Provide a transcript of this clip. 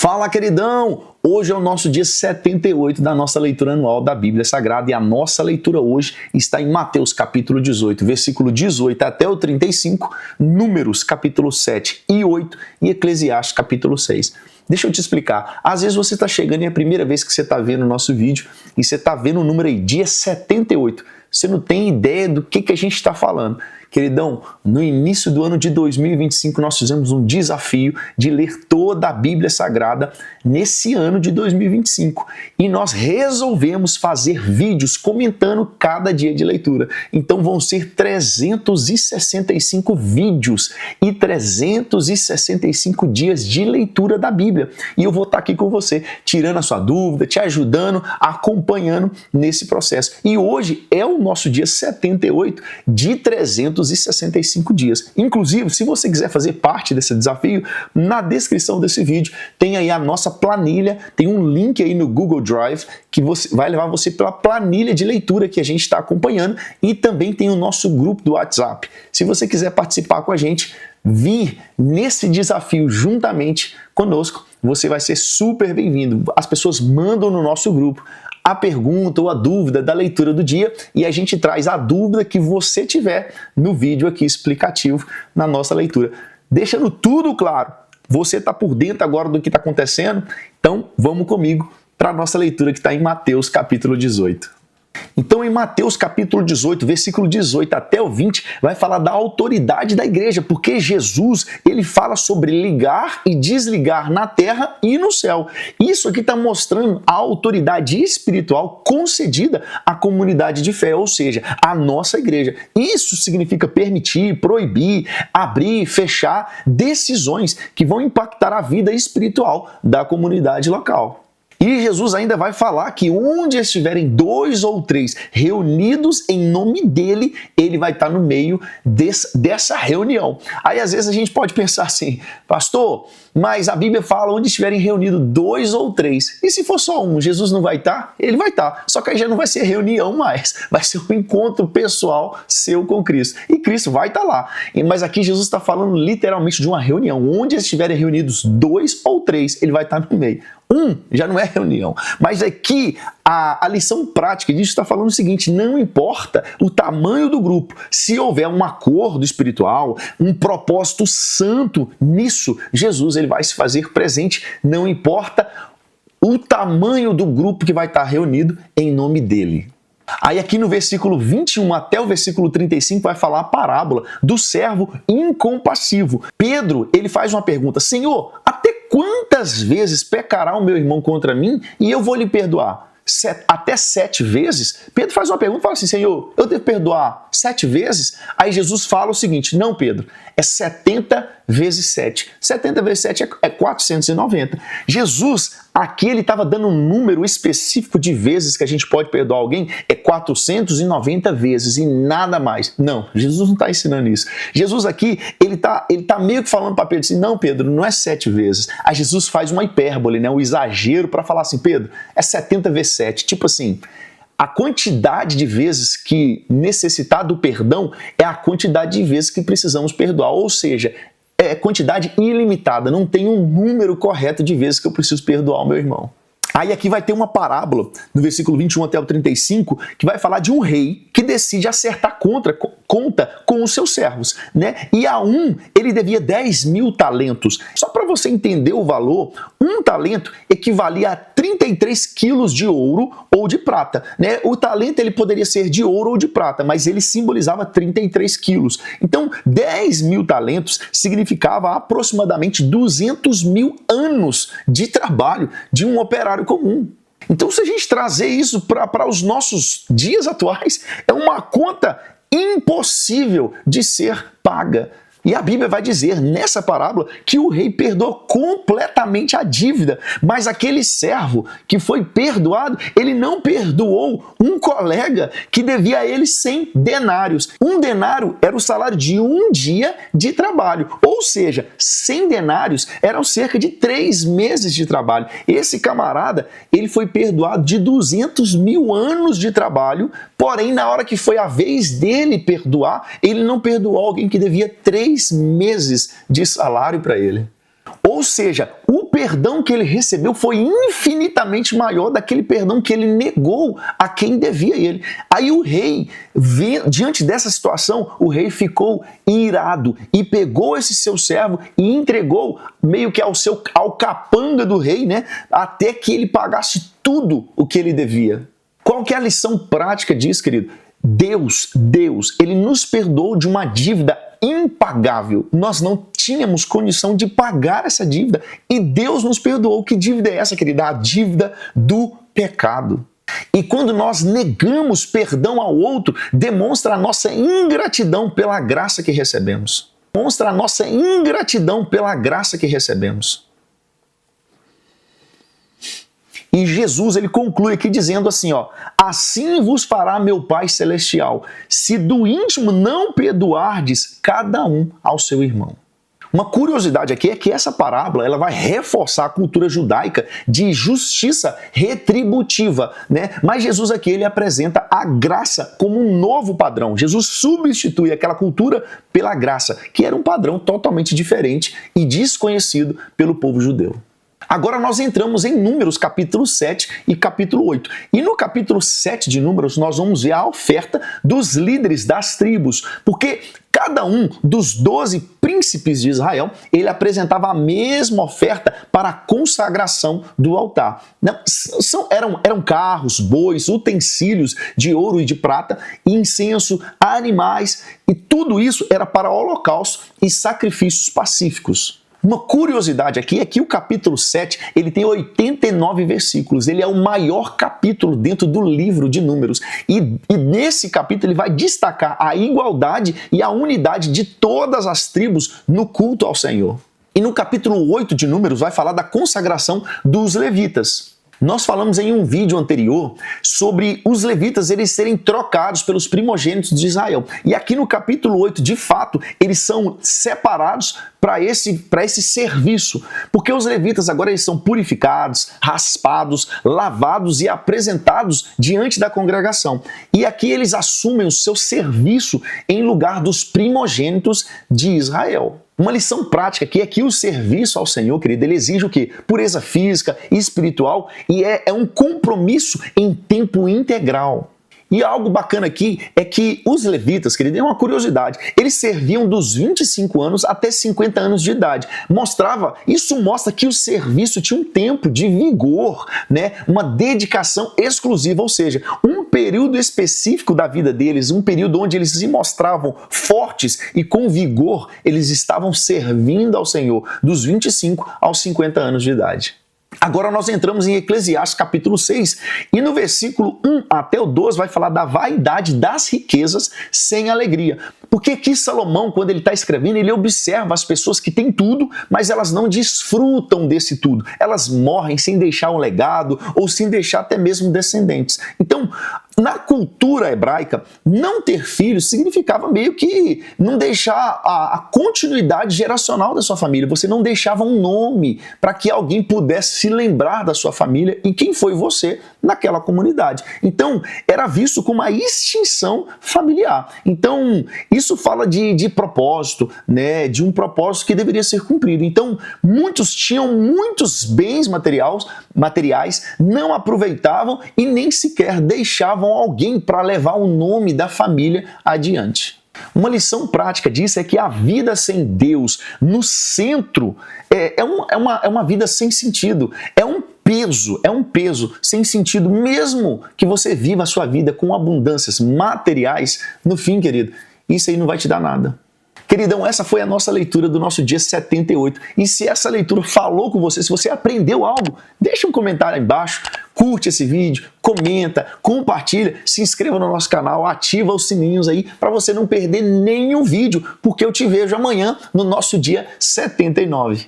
Fala, queridão! Hoje é o nosso dia 78 da nossa leitura anual da Bíblia Sagrada e a nossa leitura hoje está em Mateus capítulo 18, versículo 18 até o 35, Números capítulo 7 e 8 e Eclesiastes capítulo 6. Deixa eu te explicar, às vezes você está chegando e é a primeira vez que você está vendo o nosso vídeo e você está vendo o número aí, dia 78. Você não tem ideia do que a gente está falando. Queridão, no início do ano de 2025 nós fizemos um desafio de ler toda a Bíblia Sagrada nesse ano de 2025 e nós resolvemos fazer vídeos comentando cada dia de leitura. Então vão ser 365 vídeos e 365 dias de leitura da Bíblia. E eu vou estar aqui com você, tirando a sua dúvida, te ajudando, acompanhando nesse processo. E hoje é o nosso dia 78 de 365 dias. Inclusive, se você quiser fazer parte desse desafio, na descrição desse vídeo tem aí a nossa planilha, tem um link aí no Google Drive que vai levar você pela planilha de leitura que a gente está acompanhando e também tem o nosso grupo do WhatsApp. Se você quiser participar com a gente, vir nesse desafio juntamente conosco, você vai ser super bem-vindo. As pessoas mandam no nosso grupo a pergunta ou a dúvida da leitura do dia e a gente traz a dúvida que você tiver no vídeo aqui explicativo na nossa leitura. Deixando tudo claro, você está por dentro agora do que está acontecendo? Então vamos comigo para a nossa leitura que está em Mateus capítulo 18. Então, em Mateus capítulo 18, versículo 18 até o 20, vai falar da autoridade da igreja, porque Jesus, ele fala sobre ligar e desligar na terra e no céu. Isso aqui está mostrando a autoridade espiritual concedida à comunidade de fé, ou seja, à nossa igreja. Isso significa permitir, proibir, abrir, fechar decisões que vão impactar a vida espiritual da comunidade local. E Jesus ainda vai falar que onde estiverem 2 ou 3 reunidos em nome dele, ele vai estar no meio dessa reunião. Aí às vezes a gente pode pensar assim, pastor, mas a Bíblia fala onde estiverem reunidos 2 ou 3. E se for só um, Jesus não vai estar? Ele vai estar. Só que aí já não vai ser reunião mais. Vai ser um encontro pessoal seu com Cristo. E Cristo vai estar lá. Mas aqui Jesus está falando literalmente de uma reunião. Onde estiverem reunidos 2 ou 3, ele vai estar no meio. Já não é reunião. Mas aqui a lição prática disso está falando o seguinte, não importa o tamanho do grupo, se houver um acordo espiritual, um propósito santo nisso, Jesus ele vai se fazer presente, não importa o tamanho do grupo que vai estar reunido em nome dele. Aí aqui no versículo 21 até o versículo 35 vai falar a parábola do servo incompassivo. Pedro, ele faz uma pergunta, Senhor, até quantas vezes pecará o meu irmão contra mim e eu vou lhe perdoar? Até 7 vezes? Pedro faz uma pergunta e fala assim, Senhor, eu devo perdoar 7 vezes? Aí Jesus fala o seguinte, não Pedro, é 70 vezes 7. 70 vezes 7 é 490. Jesus, aqui ele estava dando um número específico de vezes que a gente pode perdoar alguém, é 490 vezes e nada mais. Não, Jesus não está ensinando isso. Jesus aqui, ele tá meio que falando para Pedro assim, não Pedro, não é 7 vezes. Aí Jesus faz uma hipérbole, né, um exagero para falar assim, Pedro, é 70 vezes 7. Tipo assim, a quantidade de vezes que necessitar do perdão é a quantidade de vezes que precisamos perdoar. Ou seja, é quantidade ilimitada, não tem um número correto de vezes que eu preciso perdoar o meu irmão. Aí aqui vai ter uma parábola, no versículo 21 até o 35, que vai falar de um rei que decide acertar conta com os seus servos, né? E a um, ele devia 10.000 talentos. Só para você entender o valor, um talento equivalia a 33 quilos de ouro ou de prata, né? O talento ele poderia ser de ouro ou de prata, mas ele simbolizava 33 quilos. Então, 10.000 talentos significava aproximadamente 200.000 anos de trabalho de um operário comum. Então, se a gente trazer isso para os nossos dias atuais, é uma conta impossível de ser paga. E a Bíblia vai dizer nessa parábola que o rei perdoou completamente a dívida, mas aquele servo que foi perdoado, ele não perdoou um colega que devia a ele 100 denários. Um denário era o salário de um dia de trabalho, ou seja, 100 denários eram cerca de 3 meses de trabalho. Esse camarada, ele foi perdoado de 200.000 anos de trabalho, porém na hora que foi a vez dele perdoar, ele não perdoou alguém que devia 3 meses de salário para ele. Ou seja, o perdão que ele recebeu foi infinitamente maior daquele perdão que ele negou a quem devia ele. Aí o rei, diante dessa situação, o rei ficou irado e pegou esse seu servo e entregou meio que ao capanga do rei, né? Até que ele pagasse tudo o que ele devia. Qual que é a lição prática disso, querido? Deus, ele nos perdoou de uma dívida impagável. Nós não tínhamos condição de pagar essa dívida e Deus nos perdoou. Que dívida é essa, querida? A dívida do pecado. E quando nós negamos perdão ao outro, demonstra a nossa ingratidão pela graça que recebemos. Demonstra a nossa ingratidão pela graça que recebemos. E Jesus, ele conclui aqui dizendo assim, ó, assim vos fará meu Pai Celestial, se do íntimo não perdoardes cada um ao seu irmão. Uma curiosidade aqui é que essa parábola ela vai reforçar a cultura judaica de justiça retributiva, né? Mas Jesus aqui ele apresenta a graça como um novo padrão. Jesus substitui aquela cultura pela graça, que era um padrão totalmente diferente e desconhecido pelo povo judeu. Agora nós entramos em Números capítulo 7 e capítulo 8. E no capítulo 7 de Números nós vamos ver a oferta dos líderes das tribos, porque cada um dos 12 príncipes de Israel, ele apresentava a mesma oferta para a consagração do altar. Eram carros, bois, utensílios de ouro e de prata, incenso, animais, e tudo isso era para holocaustos e sacrifícios pacíficos. Uma curiosidade aqui é que o capítulo 7 ele tem 89 versículos. Ele é o maior capítulo dentro do livro de Números. E nesse capítulo ele vai destacar a igualdade e a unidade de todas as tribos no culto ao Senhor. E no capítulo 8 de Números vai falar da consagração dos levitas. Nós falamos em um vídeo anterior sobre os levitas eles serem trocados pelos primogênitos de Israel. E aqui no capítulo 8, de fato, eles são separados para esse serviço. Porque os levitas agora eles são purificados, raspados, lavados e apresentados diante da congregação. E aqui eles assumem o seu serviço em lugar dos primogênitos de Israel. Uma lição prática aqui é que o serviço ao Senhor, querido, ele exige o quê? Pureza física e espiritual e é um compromisso em tempo integral. E algo bacana aqui é que os levitas, querido, é uma curiosidade, eles serviam dos 25 anos até 50 anos de idade. Isso mostra que o serviço tinha um tempo de vigor, né? Uma dedicação exclusiva, ou seja, um período específico da vida deles, um período onde eles se mostravam fortes e com vigor, eles estavam servindo ao Senhor dos 25 aos 50 anos de idade. Agora nós entramos em Eclesiastes capítulo 6 e no versículo 1 até o 12 vai falar da vaidade das riquezas sem alegria. Porque aqui Salomão, quando ele está escrevendo, ele observa as pessoas que têm tudo, mas elas não desfrutam desse tudo. Elas morrem sem deixar um legado ou sem deixar até mesmo descendentes. Então, na cultura hebraica, não ter filhos significava meio que não deixar a continuidade geracional da sua família. Você não deixava um nome para que alguém pudesse se lembrar da sua família e quem foi você naquela comunidade. Então, era visto como uma extinção familiar. Então, isso fala de propósito, né? De um propósito que deveria ser cumprido. Então, muitos tinham muitos bens materiais, não aproveitavam e nem sequer deixavam alguém para levar o nome da família adiante. Uma lição prática disso é que a vida sem Deus no centro é uma vida sem sentido, é um peso sem sentido, mesmo que você viva a sua vida com abundâncias materiais, no fim, querido, isso aí não vai te dar nada. Queridão, essa foi a nossa leitura do nosso dia 78. E se essa leitura falou com você, se você aprendeu algo, deixa um comentário aí embaixo, curte esse vídeo, comenta, compartilha, se inscreva no nosso canal, ativa os sininhos aí para você não perder nenhum vídeo, porque eu te vejo amanhã no nosso dia 79.